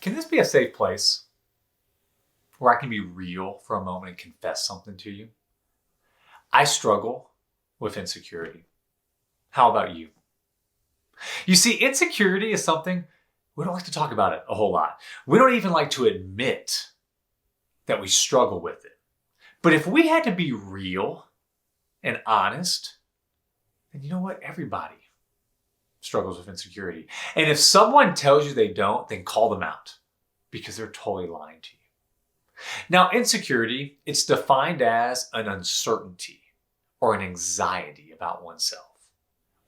Can this be a safe place where I can be real for a moment and confess something to you? I struggle with insecurity. How about you? You see, insecurity is something we don't like to talk about it a whole lot. We don't even like to admit that we struggle with it. But if we had to be real and honest, then you know what? Everybody struggles with insecurity. And if someone tells you they don't, then call them out because they're totally lying to you. Now, insecurity, it's defined as an uncertainty or an anxiety about oneself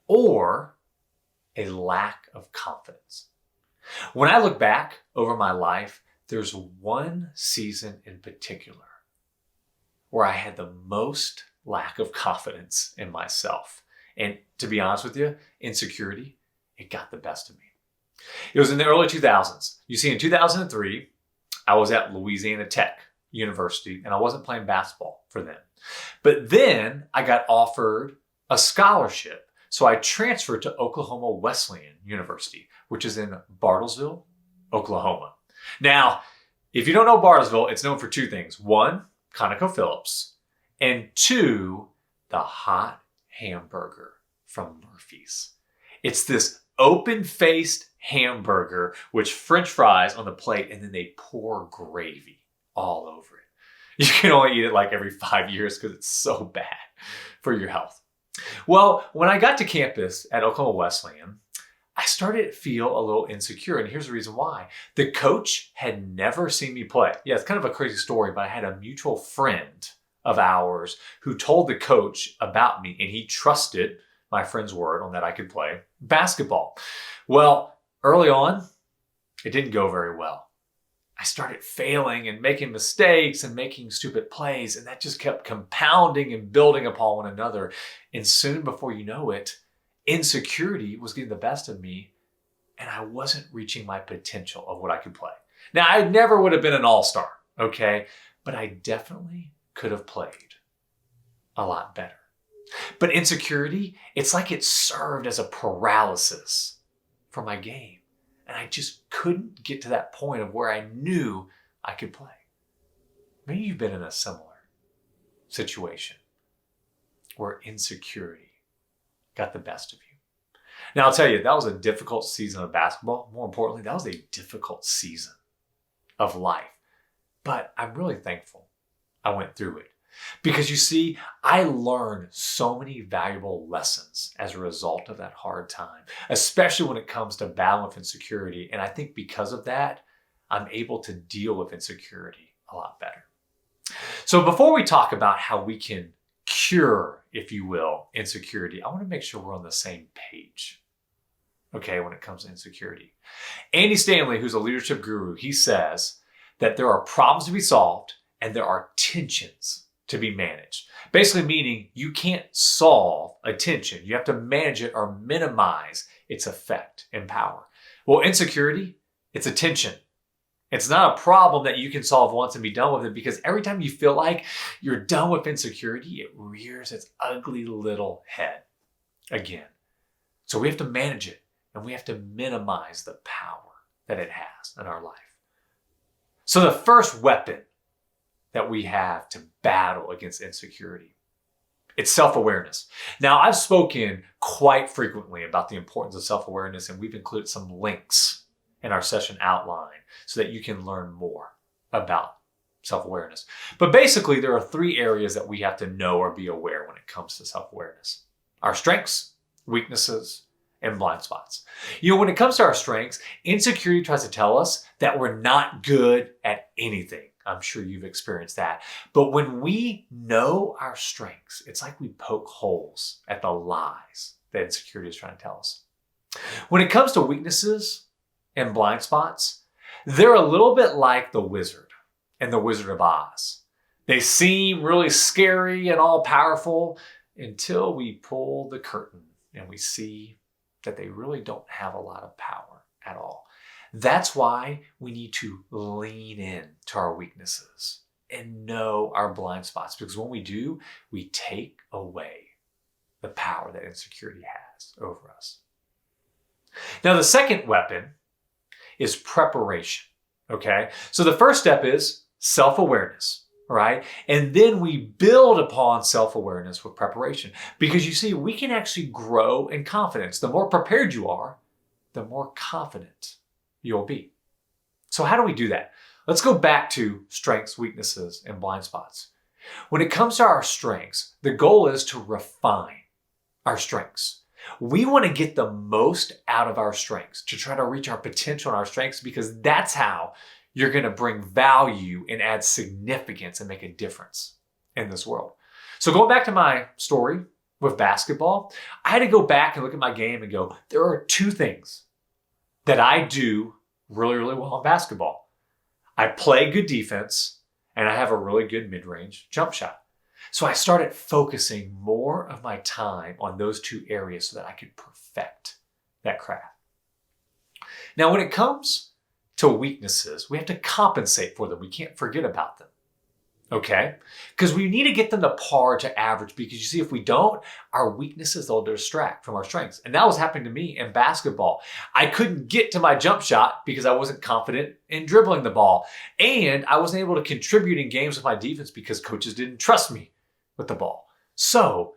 or a lack of confidence. When I look back over my life, there's one season in particular where I had the most lack of confidence in myself. And to be honest with you, insecurity, it got the best of me. It was in the early 2000s. You see, in 2003, I was at Louisiana Tech University and I wasn't playing basketball for them. But then I got offered a scholarship. So I transferred to Oklahoma Wesleyan University, which is in Bartlesville, Oklahoma. Now, if you don't know Bartlesville, it's known for two things. One, ConocoPhillips, and two, the hot hamburger from Murphy's. It's this open-faced hamburger with French fries on the plate, and then they pour gravy all over it. You can only eat it like every 5 years because it's so bad for your health. Well, when I got to campus at Oklahoma Wesleyan, I started to feel a little insecure, and here's the reason why. The coach had never seen me play. Yeah, it's kind of a crazy story, but I had a mutual friend of ours who told the coach about me, and he trusted my friend's word on that I could play basketball. Well, early on, it didn't go very well. I started failing and making mistakes and making stupid plays, and that just kept compounding and building upon one another. And soon before you know it, insecurity was getting the best of me, and I wasn't reaching my potential of what I could play. Now, I never would have been an all-star, okay? But I definitely could have played a lot better. But insecurity, it's like it served as a paralysis for my game. And I just couldn't get to that point of where I knew I could play. Maybe you've been in a similar situation where insecurity got the best of you. Now, I'll tell you, that was a difficult season of basketball. More importantly, that was a difficult season of life. But I'm really thankful I went through it. Because you see, I learned so many valuable lessons as a result of that hard time, especially when it comes to battling with insecurity. And I think because of that, I'm able to deal with insecurity a lot better. So before we talk about how we can cure, if you will, insecurity, I want to make sure we're on the same page, okay, when it comes to insecurity. Andy Stanley, who's a leadership guru, he says that there are problems to be solved and there are tensions to be managed. Basically meaning you can't solve a tension. You have to manage it or minimize its effect and power. Well, insecurity, it's a tension. It's not a problem that you can solve once and be done with it, because every time you feel like you're done with insecurity, it rears its ugly little head again. So we have to manage it and we have to minimize the power that it has in our life. So the first weapon that we have to battle against insecurity, it's self-awareness. Now, I've spoken quite frequently about the importance of self-awareness, and we've included some links in our session outline so that you can learn more about self-awareness. But basically, there are three areas that we have to know or be aware when it comes to self-awareness: our strengths, weaknesses, and blind spots. You know, when it comes to our strengths, insecurity tries to tell us that we're not good at anything. I'm sure you've experienced that. But when we know our strengths, it's like we poke holes at the lies that insecurity is trying to tell us. When it comes to weaknesses and blind spots, they're a little bit like the wizard and the Wizard of Oz. They seem really scary and all powerful until we pull the curtain and we see that they really don't have a lot of power at all. That's why we need to lean in to our weaknesses and know our blind spots, because when we do, we take away the power that insecurity has over us. Now, the second weapon is preparation. Okay. So the first step is self-awareness, right? And then we build upon self-awareness with preparation, because you see, we can actually grow in confidence. The more prepared you are, the more confident you'll be. So how do we do that? Let's go back to strengths, weaknesses, and blind spots. When it comes to our strengths, the goal is to refine our strengths. We want to get the most out of our strengths, to try to reach our potential in our strengths, because that's how you're going to bring value and add significance and make a difference in this world. So going back to my story with basketball, I had to go back and look at my game and go, there are two things that I do really, really well in basketball. I play good defense, and I have a really good mid-range jump shot. So I started focusing more of my time on those two areas so that I could perfect that craft. Now, when it comes to weaknesses, we have to compensate for them. We can't forget about them. Okay? Because we need to get them to par to average, because you see, if we don't, our weaknesses will distract from our strengths. And that was happening to me in basketball. I couldn't get to my jump shot because I wasn't confident in dribbling the ball. And I wasn't able to contribute in games with my defense because coaches didn't trust me with the ball. So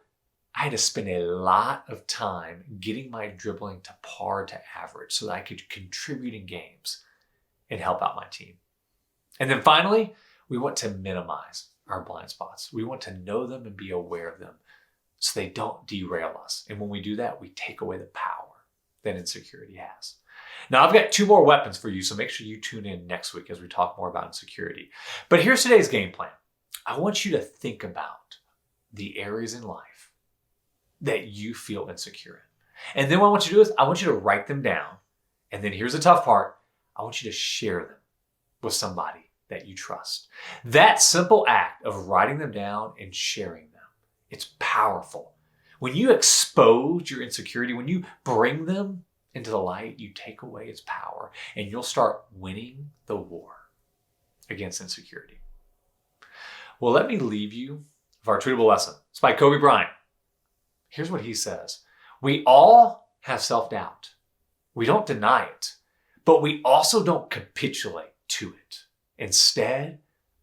I had to spend a lot of time getting my dribbling to par to average so that I could contribute in games and help out my team. And then finally, we want to minimize our blind spots. We want to know them and be aware of them so they don't derail us. And when we do that, we take away the power that insecurity has. Now, I've got two more weapons for you, so make sure you tune in next week as we talk more about insecurity. But here's today's game plan. I want you to think about the areas in life that you feel insecure in. And then what I want you to do is I want you to write them down. And then here's the tough part. I want you to share them with somebody that you trust. That simple act of writing them down and sharing them, it's powerful. When you expose your insecurity, when you bring them into the light, you take away its power, and you'll start winning the war against insecurity. Well, let me leave you with our tweetable lesson. It's by Kobe Bryant. Here's what he says. We all have self-doubt. We don't deny it, but we also don't capitulate to it. Instead,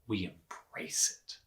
we embrace it.